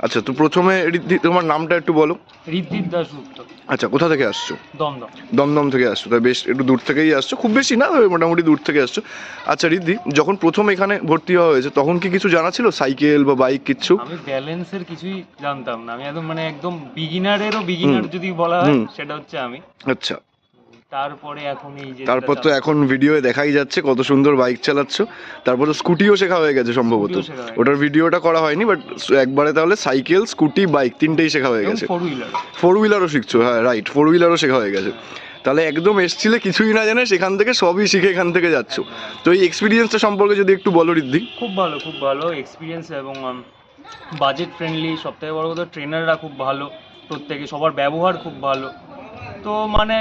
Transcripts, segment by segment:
আচ্ছা, তো প্রথমে ঋদ্ধি তোমার নামটা একটু বলো। ঋদ্ধির দাশগুপ্ত। আচ্ছা, কোথা থেকে আসছো? দমদম। দমদম থেকে আসছো, তাই বেশ একটু দূর থেকেই আসছো, খুব বেশি না তবে মোটামুটি দূর থেকে আসছো। আচ্ছা ঋদ্ধি, যখন প্রথম এখানে ভর্তি হওয়া হয়েছে তখন কি কিছু জানা ছিল, সাইকেল বা বাইক কিচ্ছু? আমি ব্যালেন্সের কিছুই জানতাম না, আমি একদম একদম বিগিনারেরও বিগিনার যদি বলা হয় সেটা হচ্ছে আমি। আচ্ছা, তারপরে এখন এই যে তারপর তো এখন ভিডিওয়ে দেখাই যাচ্ছে কত সুন্দর বাইক চালাচ্ছো। তারপর তো স্কুটিও শেখা হয়ে গেছে সম্ভবত। স্কুটিও শেখা হয়ে ওটার ভিডিওটা করা হয়নি, বাট একবারে তাহলে সাইকেল, স্কুটি, বাইক তিনটেই শেখা হয়ে গেছে। Four wheeler. ফোর হুইলারও শিখছো, হ্যাঁ রাইট, ফোর হুইলারও শেখা হয়ে গেছে। তাহলে একদম এসছিলে কিছুই না জানে, সেখান থেকে সবই শিখে এখান থেকে যাচ্ছ। তো এই এক্সপিরিয়েন্সটা সম্পর্কে যদি একটু বলো ঋদ্ধি। খুব ভালো এক্সপিরিয়েন্স এবং বাজেট ফ্রেন্ডলি, সবথেকে বড় কথা ট্রেনাররা খুব ভালো, প্রত্যেকে সবার ব্যবহার খুব ভালো। তো মানে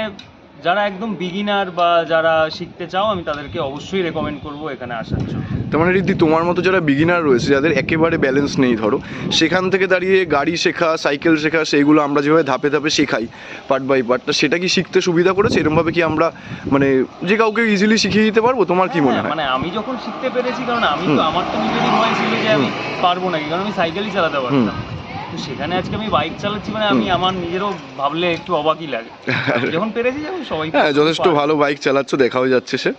যারা একদম বিগিনার বা যারা শিখতে চাও আমি তাদেরকে অবশ্যই রেকমেন্ড করবো এখানে আসার জন্য। তার মানে ঋদ্ধি, তোমার মতো যারা বিগিনার রয়েছে, যাদের একেবারে ব্যালেন্স নেই ধরো, সেখান থেকে দাঁড়িয়ে গাড়ি শেখা, সাইকেল শেখা, সেইগুলো আমরা যেভাবে ধাপে ধাপে শেখাই পার্ট বাই পার্ট, সেটা কি শিখতে সুবিধা করেছে? এরকমভাবে কি আমরা মানে যে কাউকে ইজিলি শিখিয়ে দিতে পারবো? তোমার কি মনে হয়? মানে আমি যখন শিখতে পেরেছি, কারণ আমি তো আমার তো নিজেরই ভয় ছিল যে আমি পারবো নাকি, কারণ আমি সাইকেলই চালাতে পারতাম। তো সেখানে আজকে আমি বাইক চালাচ্ছি, মানে আমি আমার নিজেরও ভাবলে একটু অবাকই লাগে। যখন পেরেছি যখন সবাই, হ্যাঁ, যথেষ্ট ভালো বাইক চালাচ্ছ, দেখাও যাচ্ছে সে।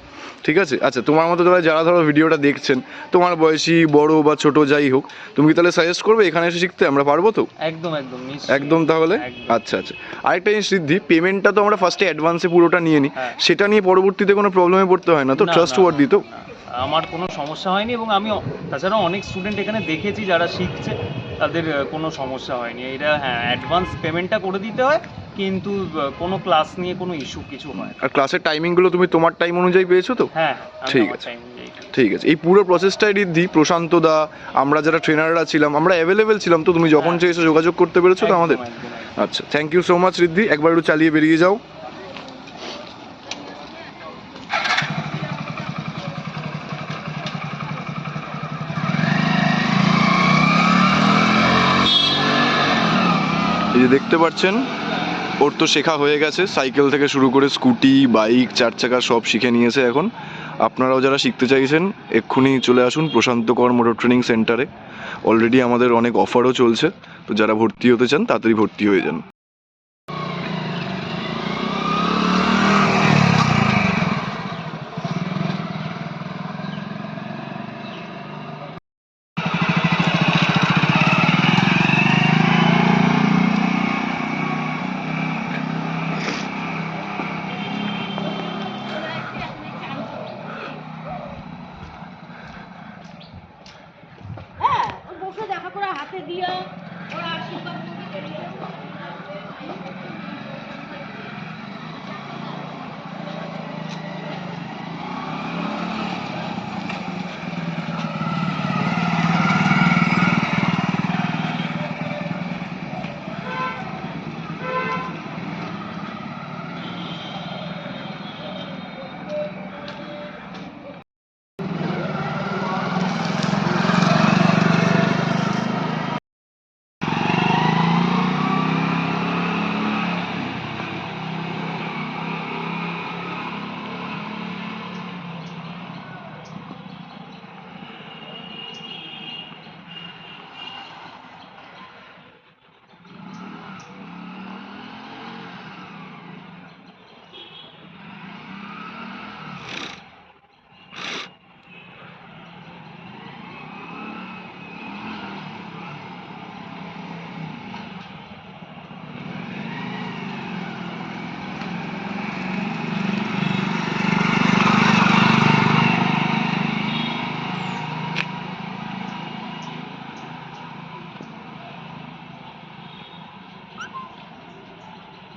ঠিক আছে, আচ্ছা তোমার মতো যারা ধরো ভিডিওটা দেখছেন, তোমার বয়সী বড় বা ছোট যাই হোক, তুমি কি তাহলে সাজেস্ট করবে এখানে এসে শিখতে? আমরা পারবো তো? একদম একদম একদম। তাহলে আচ্ছা আচ্ছা, আরেকটা জিনিস ঋদ্ধি, পেমেন্টটা তো আমরা ফার্স্টে অ্যাডভান্সে পুরোটা নিয়ে নিই, সেটা নিয়ে পরবর্তীতে কোনো প্রবলেমে পড়তে হয় না তো? ট্রাস্ট ওয়ার্দি তো? আমার কোনো সমস্যা হয়নি, এবং আমি তাছাড়াও অনেক স্টুডেন্ট এখানে দেখেছি যারা শিখছে, তাদের কোনো সমস্যা হয়নি। এটা হ্যাঁ, অ্যাডভান্স পেমেন্টটা করে দিতে হয়, কিন্তু কোনো ক্লাস নিয়ে কোনো ইস্যু কিছু হয়। আর ক্লাসের টাইমিংগুলো তুমি তোমার টাইম অনুযায়ী পেয়েছো তো? হ্যাঁ, ঠিক আছে, ঠিক আছে। এই পুরো প্রসেসটাই ঋদ্ধি, প্রশান্ত দা, আমরা যারা ট্রেনাররা ছিলাম, আমরা অ্যাভেলেবেল ছিলাম তো? তুমি যখন চেয়েছো যোগাযোগ করতে পেরেছো তো আমাদের? আচ্ছা, থ্যাংক ইউ সো মাচ ঋদ্ধি, একবার একটু চালিয়ে বেরিয়ে যাও। এই যে দেখতে পাচ্ছেন, ওর তো শেখা হয়ে গেছে, সাইকেল থেকে শুরু করে স্কুটি, বাইক, চার চাকা সব শিখে নিয়েছে এখন। আপনারাও যারা শিখতে চাইছেন এক্ষুনি চলে আসুন প্রশান্ত কর মোটর ট্রেনিং সেন্টারে। অলরেডি আমাদের অনেক অফারও চলছে, তো যারা ভর্তি হতে চান তাড়াতাড়ি ভর্তি হয়ে যান। বসে দেখা করে হাতে দিয়ে ওরা আশীর্বাদ করে বেরিয়ে